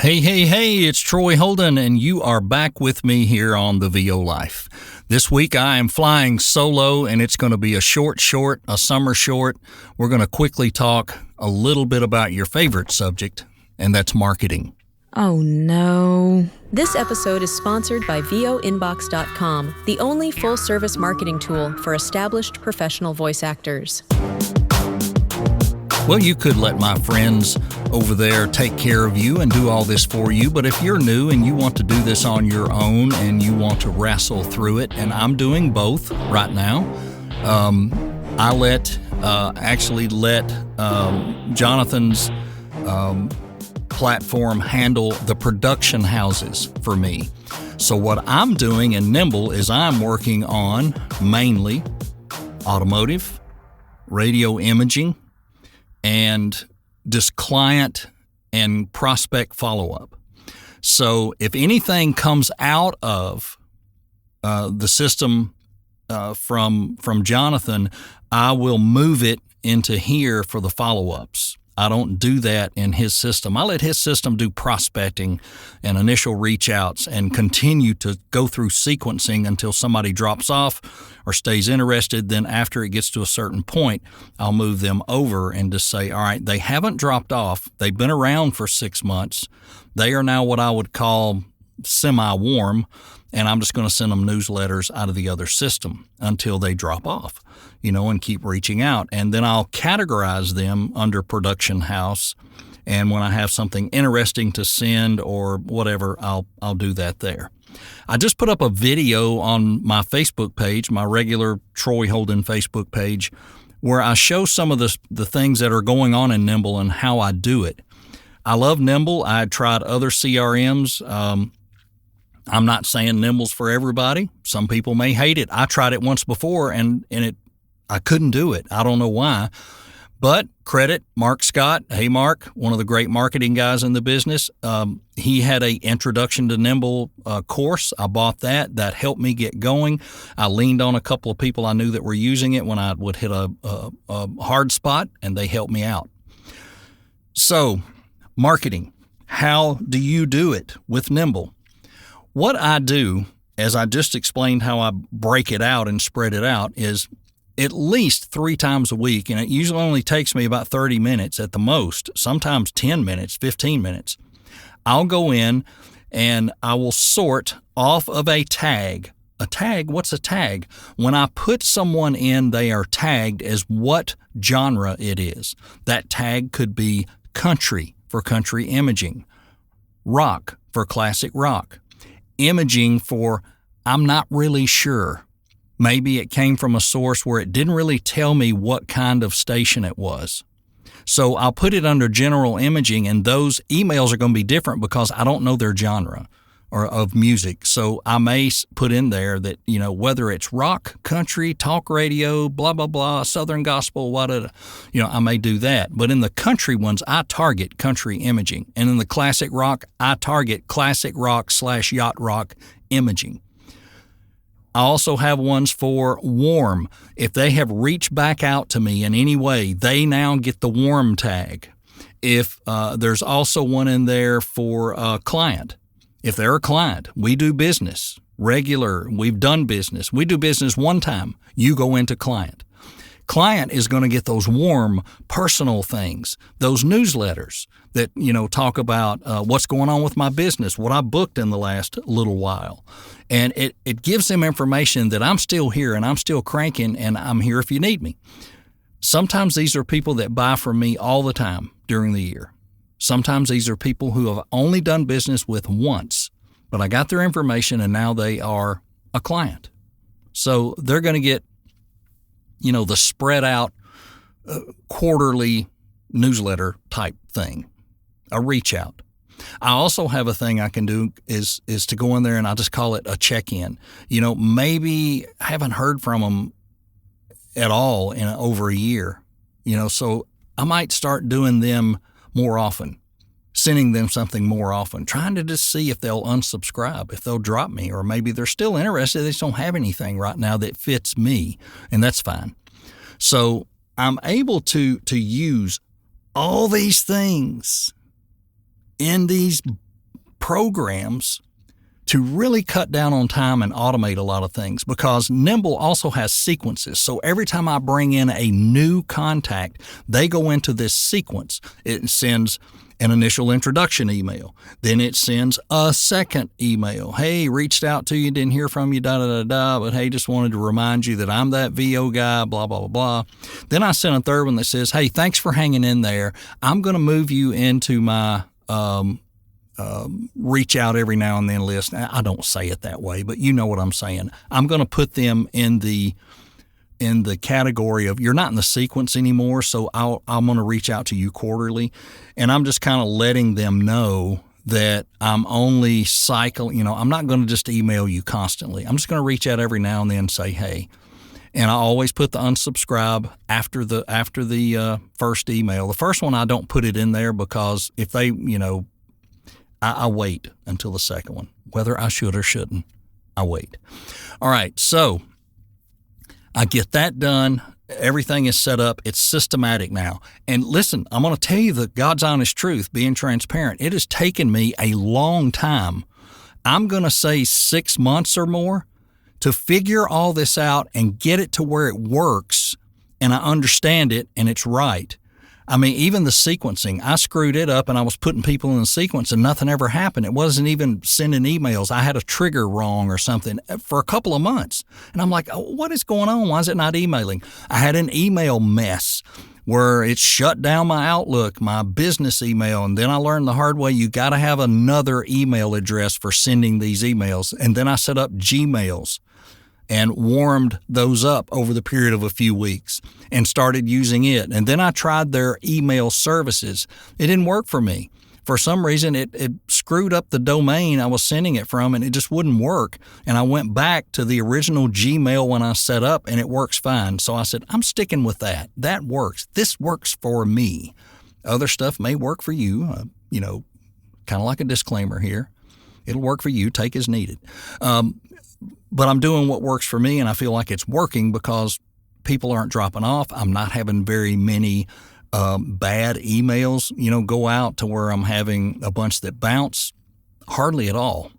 Hey, it's Troy Holden, and you are back with me here on the VO Life. This week I am flying solo, and it's going to be a a summer short. We're going to quickly talk a little bit about your favorite subject, and that's marketing. Oh no. This episode is sponsored by VOinbox.com, the only full-service marketing tool for established professional voice actors. Well, you could let my friends over there take care of you and do all this for you, but if you're new and you want to do this on your own and you want to wrestle through it, and I'm doing both right now, I let Jonathan's platform handle the production houses for me. So what I'm doing in Nimble is I'm working on mainly automotive, radio imaging, and just client and prospect follow-up. So if anything comes out of the system from Jonathan, I will move it into here for the follow-ups. I don't do that in his system. I let his system do prospecting and initial reach outs and continue to go through sequencing until somebody drops off or stays interested. Then after it gets to a certain point, I'll move them over and just say, all right, they haven't dropped off. They've been around for 6 months. They are now what I would call semi-warm, and I'm just going to send them newsletters out of the other system until they drop off, and keep reaching out. And then I'll categorize them under production house. And when I have something interesting to send or whatever, I'll do that there. I just put up a video on my Facebook page, my regular Troy Holden Facebook page, where I show some of the things that are going on in Nimble and how I do it. I love Nimble. I tried other CRMs. I'm not saying Nimble's for everybody. Some people may hate it. I tried it once before and I couldn't do it. I don't know why. But credit Mark Scott. Hey, Mark, one of the great marketing guys in the business. He had a Introduction to Nimble course. I bought that. That helped me get going. I leaned on a couple of people I knew that were using it when I would hit a hard spot, and they helped me out. So, marketing. How do you do it with Nimble? What I do, as I just explained how I break it out and spread it out, is at least 3 times a week, and it usually only takes me about 30 minutes at the most, sometimes 10 minutes, 15 minutes. I'll go in and I will sort off of a tag. A tag? What's a tag? When I put someone in, they are tagged as what genre it is. That tag could be country for country imaging, rock for classic rock, imaging for I'm not really sure. Maybe it came from a source where it didn't really tell me what kind of station it was. So I'll put it under general imaging, and those emails are going to be different because I don't know their genre or of music. So I may put in there that, whether it's rock, country, talk radio, blah, blah, blah, Southern gospel, whatever, I may do that. But in the country ones, I target country imaging. And in the classic rock, I target classic rock / yacht rock imaging. I also have ones for warm. If they have reached back out to me in any way, they now get the warm tag. If there's also one in there for client. If they're a client, we do business, regular, we've done business. We do business one time, you go into client. Client is going to get those warm, personal things, those newsletters that, talk about what's going on with my business, what I booked in the last little while. And it gives them information that I'm still here and I'm still cranking and I'm here if you need me. Sometimes these are people that buy from me all the time during the year. Sometimes these are people who have only done business with once, but I got their information and now they are a client. So they're going to get, the spread out quarterly newsletter type thing, a reach out. I also have a thing I can do is to go in there and I just call it a check-in. Maybe I haven't heard from them at all in over a year, so I might start doing them more often, sending them something more often, trying to just see if they'll unsubscribe, if they'll drop me, or maybe they're still interested. They just don't have anything right now that fits me, and that's fine. So I'm able to use all these things in these programs to really cut down on time and automate a lot of things, because Nimble also has sequences. So every time I bring in a new contact, they go into this sequence. It sends an initial introduction email. Then it sends a second email. Hey, reached out to you, didn't hear from you, but hey, just wanted to remind you that I'm that VO guy, blah, blah, blah, blah. Then I sent a third one that says, hey, thanks for hanging in there. I'm going to move you into my reach out every now and then list. I don't say it that way, but you know what I'm saying. I'm going to put them in the category of you're not in the sequence anymore, so I'm going to reach out to you quarterly. And I'm just kind of letting them know that I'm only I'm not going to just email you constantly. I'm just going to reach out every now and then and say, hey. And I always put the unsubscribe after the first email. The first one, I don't put it in there because if they, I wait until the second one. Whether I should or shouldn't, I wait. All right, so I get that done. Everything is set up. It's systematic now. And listen, I'm going to tell you the God's honest truth, being transparent. It has taken me a long time. I'm going to say 6 months or more to figure all this out and get it to where it works and I understand it and it's right. I mean, even the sequencing, I screwed it up and I was putting people in the sequence and nothing ever happened. It wasn't even sending emails. I had a trigger wrong or something for a couple of months. And I'm like, oh, what is going on? Why is it not emailing? I had an email mess where it shut down my Outlook, my business email. And then I learned the hard way, you got to have another email address for sending these emails. And then I set up Gmails and warmed those up over the period of a few weeks and started using it. And then I tried their email services. It didn't work for me. For some reason, it screwed up the domain I was sending it from, and it just wouldn't work. And I went back to the original Gmail when I set up, and it works fine. So I said, I'm sticking with that. That works. This works for me. Other stuff may work for you, kind of like a disclaimer here. It'll work for you. Take as needed. But I'm doing what works for me, and I feel like it's working because people aren't dropping off. I'm not having very many bad emails, go out to where I'm having a bunch that bounce. Hardly at all.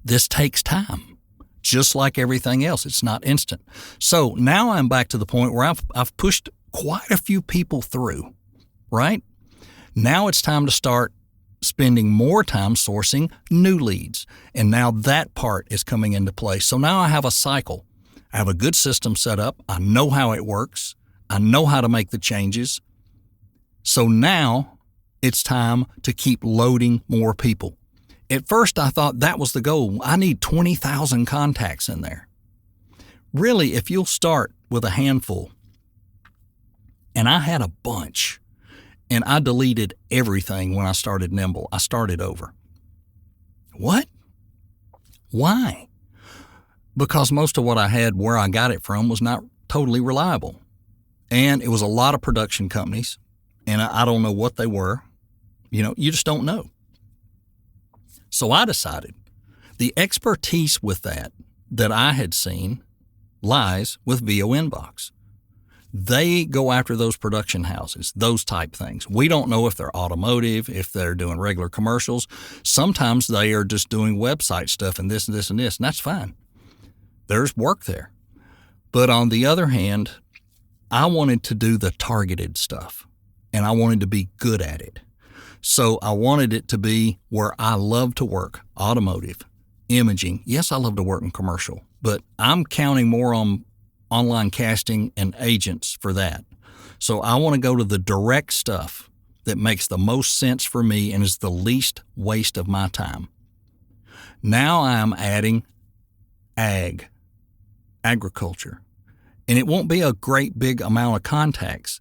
This takes time, just like everything else. It's not instant. So now I'm back to the point where I've pushed quite a few people through, right? Now it's time to start spending more time sourcing new leads. And now that part is coming into play. So now I have a cycle. I have a good system set up. I know how it works. I know how to make the changes. So now it's time to keep loading more people. At first, I thought that was the goal. I need 20,000 contacts in there. Really, if you'll start with a handful, and I had a bunch, and I deleted everything when I started Nimble. I started over. What? Why? Because most of what I had where I got it from was not totally reliable. And it was a lot of production companies, and I don't know what they were. You just don't know. So I decided the expertise with that I had seen lies with VO Inbox. They go after those production houses, those type things. We don't know if they're automotive, if they're doing regular commercials. Sometimes they are just doing website stuff and this and this and this, and that's fine. There's work there. But on the other hand, I wanted to do the targeted stuff, and I wanted to be good at it. So I wanted it to be where I love to work, automotive, imaging. Yes, I love to work in commercial, but I'm counting more on online casting and agents for that. So I want to go to the direct stuff that makes the most sense for me and is the least waste of my time. Now I'm adding agriculture. And it won't be a great big amount of contacts,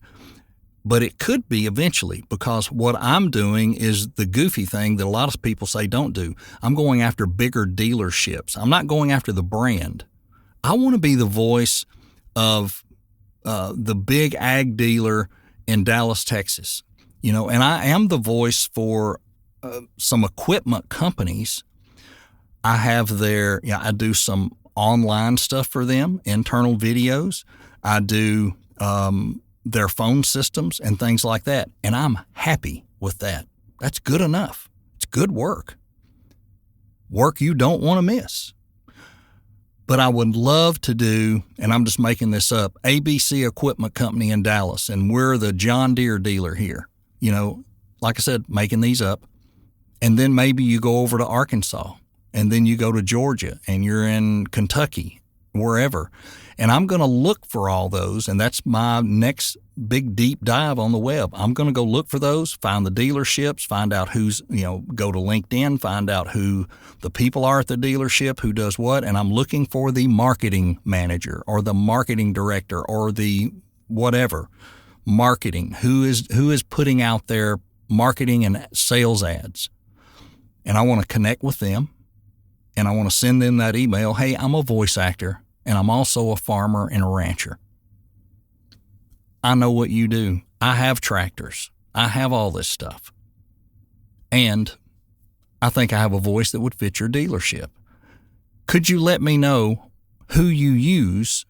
but it could be eventually, because what I'm doing is the goofy thing that a lot of people say don't do. I'm going after bigger dealerships. I'm not going after the brand. I want to be the voice of the big ag dealer in Dallas, Texas. And I am the voice for some equipment companies. I do some online stuff for them, internal videos. I do their phone systems and things like that. And I'm happy with that. That's good enough. It's good work you don't want to miss. But I would love to do, and I'm just making this up, ABC Equipment Company in Dallas, and we're the John Deere dealer here. You know, like I said, making these up. And then maybe you go over to Arkansas, and then you go to Georgia, and you're in Kentucky, wherever. And I'm going to look for all those, and that's my next big deep dive on the web. I'm going to go look for those, find the dealerships, find out who's, go to LinkedIn, find out who the people are at the dealership, who does what, and I'm looking for the marketing manager or the marketing director or the whatever, marketing, who is putting out their marketing and sales ads. And I want to connect with them, and I want to send them that email, hey, I'm a voice actor, and I'm also a farmer and a rancher. I know what you do. I have tractors. I have all this stuff. And I think I have a voice that would fit your dealership. Could you let me know who you use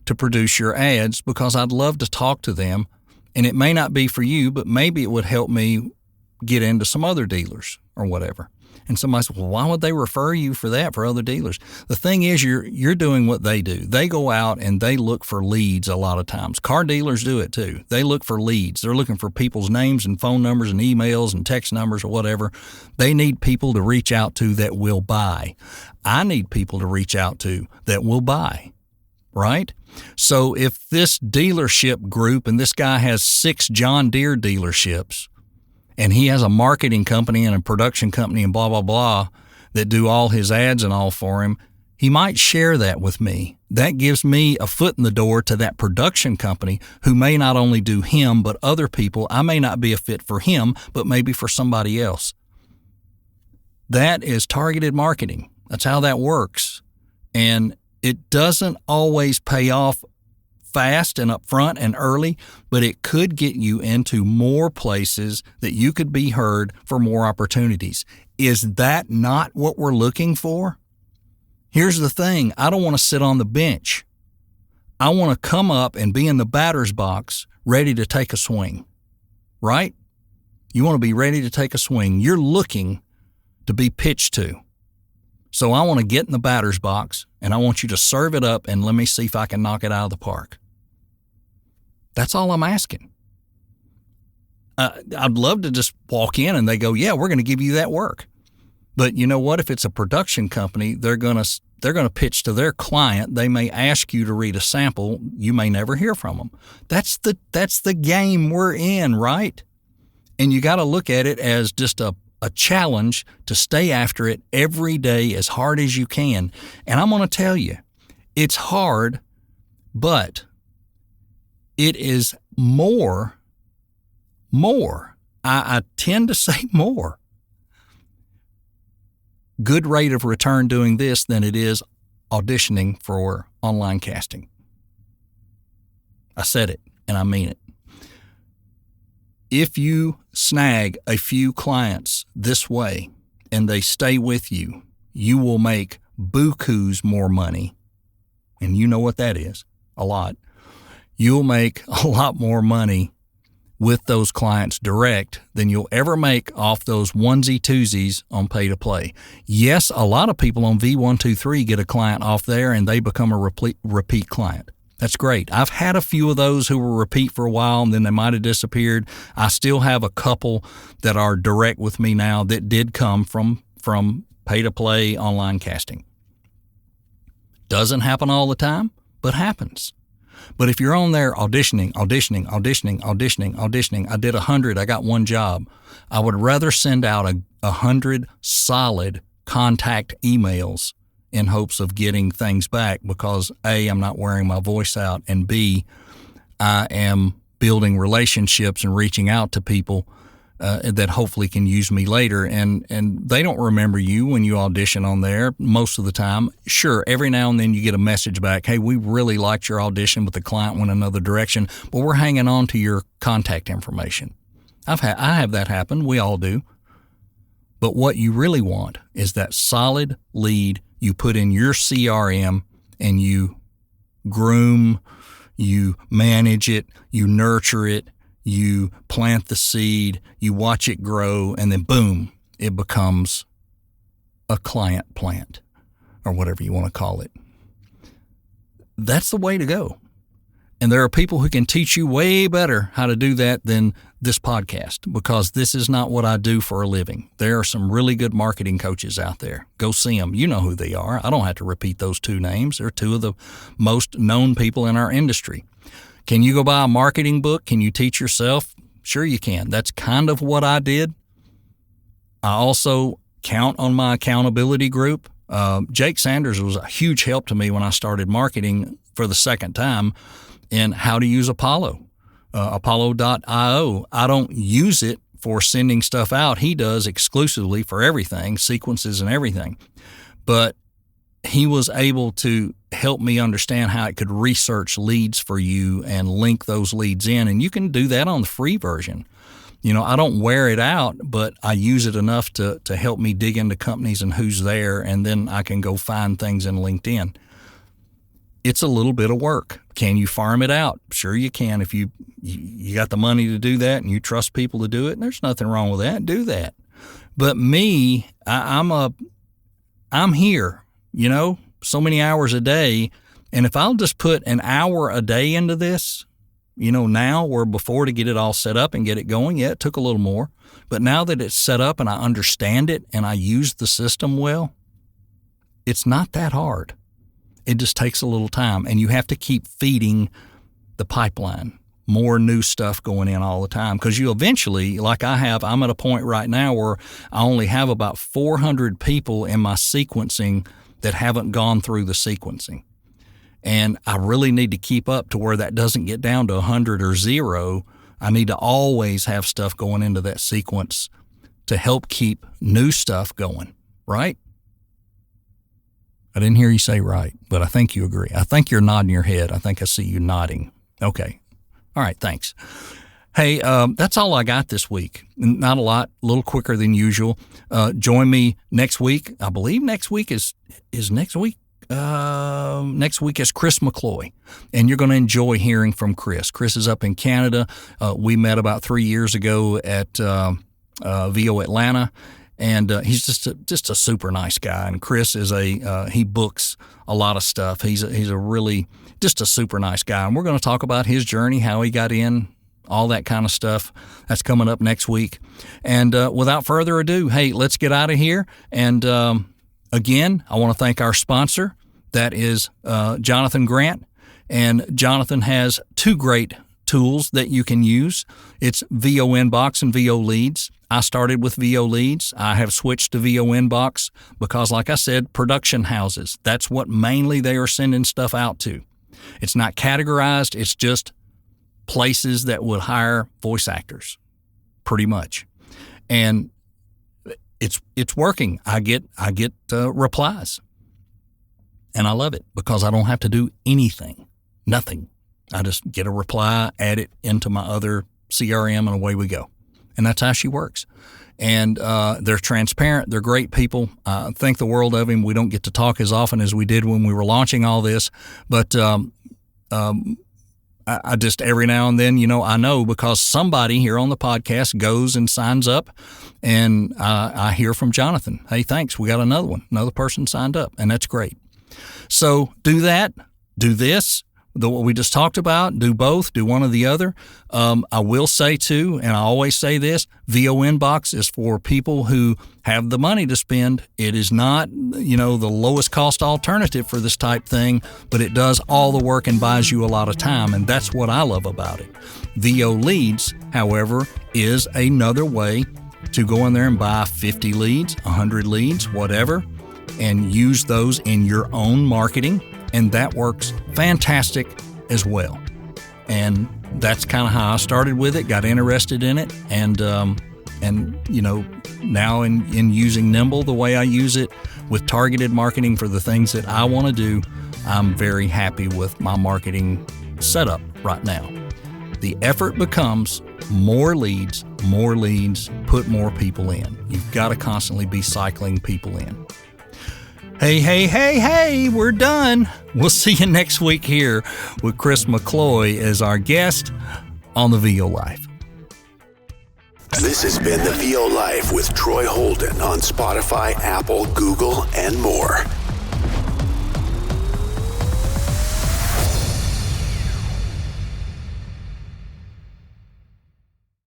to produce your ads? Because I'd love to talk to them, and it may not be for you, but maybe it would help me get into some other dealers or whatever. And somebody said, well, why would they refer you for that, for other dealers? The thing is, you're doing what they do. They go out and they look for leads a lot of times. Car dealers do it too. They look for leads. They're looking for people's names and phone numbers and emails and text numbers or whatever. They need people to reach out to that will buy. I need people to reach out to that will buy, right? So if this dealership group, and this guy has 6 John Deere dealerships, and he has a marketing company and a production company and blah, blah, blah that do all his ads and all for him, he might share that with me. That gives me a foot in the door to that production company who may not only do him, but other people. I may not be a fit for him, but maybe for somebody else. That is targeted marketing. That's how that works. And it doesn't always pay off fast and upfront and early, but it could get you into more places that you could be heard for more opportunities. Is that not what we're looking for? Here's the thing. I don't want to sit on the bench. I want to come up and be in the batter's box ready to take a swing, right? You want to be ready to take a swing. You're looking to be pitched to. So I want to get in the batter's box, and I want you to serve it up and let me see if I can knock it out of the park. That's all I'm asking. I'd love to just walk in and they go, yeah, we're going to give you that work. But you know what? If it's a production company, they're going to pitch to their client. They may ask you to read a sample. You may never hear from them. That's the game we're in, right? And you got to look at it as just a challenge to stay after it every day as hard as you can. And I'm going to tell you, it's hard, but it is more. I tend to say more. Good rate of return doing this than it is auditioning for online casting. I said it, and I mean it. If you snag a few clients this way and they stay with you, you will make bukus more money. And you know what that is, a lot. You'll make a lot more money with those clients direct than you'll ever make off those onesie-twosies on pay-to-play. Yes, a lot of people on V123 get a client off there and they become a repeat client. That's great. I've had a few of those who were repeat for a while and then they might have disappeared. I still have a couple that are direct with me now that did come from pay-to-play online casting. Doesn't happen all the time, but happens. But if you're on there auditioning, I did 100, I got one job. I would rather send out 100 solid contact emails in hopes of getting things back because A, I'm not wearing my voice out, and B, I am building relationships and reaching out to people that hopefully can use me later. And they don't remember you when you audition on there most of the time. Sure, every now and then you get a message back, hey, we really liked your audition, but the client went another direction, but we're hanging on to your contact information. I have that happen. We all do. But what you really want is that solid lead you put in your CRM and you groom, you manage it, you nurture it, you plant the seed, you watch it grow, and then boom, it becomes a client plant or whatever you want to call it. That's the way to go. And there are people who can teach you way better how to do that than this podcast, because this is not what I do for a living. There are some really good marketing coaches out there. Go see them. You know who they are. I don't have to repeat those two names. They're two of the most known people in our industry. Can you go buy a marketing book? Can you teach yourself? Sure you can. That's kind of what I did. I also count on my accountability group. Jake Sanders was a huge help to me when I started marketing for the second time in how to use Apollo, Apollo.io. I don't use it for sending stuff out. He does exclusively for everything, sequences and everything. But he was able to help me understand how it could research leads for you and link those leads in. And you can do that on the free version. You know, I don't wear it out, but I use it enough to help me dig into companies and who's there, and then I can go find things in LinkedIn. It's a little bit of work. Can you farm it out? Sure you can. If you got the money to do that and you trust people to do it, and there's nothing wrong with that, do that. But me, I'm here, you know, so many hours a day, and if I'll just put an hour a day into this, you know, now or before to get it all set up and get it going, yeah, it took a little more. But now that it's set up and I understand it and I use the system well, it's not that hard. It just takes a little time, and you have to keep feeding the pipeline, more new stuff going in all the time, because you eventually, like I'm at a point right now where I only have about 400 people in my sequencing that haven't gone through the sequencing. And I really need to keep up to where that doesn't get down to 100 or 0. I need to always have stuff going into that sequence to help keep new stuff going, right? I didn't hear you say right, but I think you agree. I think you're nodding your head. I think I see you nodding. Okay. All right, thanks. Hey, that's all I got this week. Not a lot, a little quicker than usual. Join me next week. I believe next week is next week. Next week is Chris McCloy, and you're going to enjoy hearing from Chris. Chris is up in Canada. We met about 3 years ago at VO Atlanta, and he's just a super nice guy. And Chris is he books a lot of stuff. He's a really just a super nice guy, and we're going to talk about his journey, how he got in, all that kind of stuff. That's coming up next week. And without further ado, hey, let's get out of here. And again, I want to thank our sponsor. That is Jonathan Grant. And Jonathan has two great tools that you can use. It's VO Inbox and VO Leads. I started with VO Leads. I have switched to VO Inbox because, like I said, production houses. That's what mainly they are sending stuff out to. It's not categorized. It's just places that would hire voice actors, pretty much. And it's working. I get replies, and I love it because I don't have to do anything, nothing. I just get a reply, add it into my other CRM, and away we go. And that's how she works. And they're transparent. They're great people. I think the world of him. We don't get to talk as often as we did when we were launching all this, but I just every now and then, I know because somebody here on the podcast goes and signs up, and I hear from Jonathan. Hey, thanks. We got another one. Another person signed up, and that's great. So do that. Do this. What we just talked about, do both, do one or the other. I will say too, and I always say this, VO Inbox is for people who have the money to spend. It is not, the lowest cost alternative for this type thing, but it does all the work and buys you a lot of time, and that's what I love about it. VO Leads, however, is another way to go in there and buy 50 leads, 100 leads, whatever, and use those in your own marketing. And that works fantastic as well. And that's kind of how I started with it, got interested in it. And now in using Nimble the way I use it with targeted marketing for the things that I want to do, I'm very happy with my marketing setup right now. The effort becomes more leads, put more people in. You've got to constantly be cycling people in. Hey, we're done. We'll see you next week here with Chris McCloy as our guest on the VO Life. This has been The VO Life with Troy Holden on Spotify, Apple, Google, and more.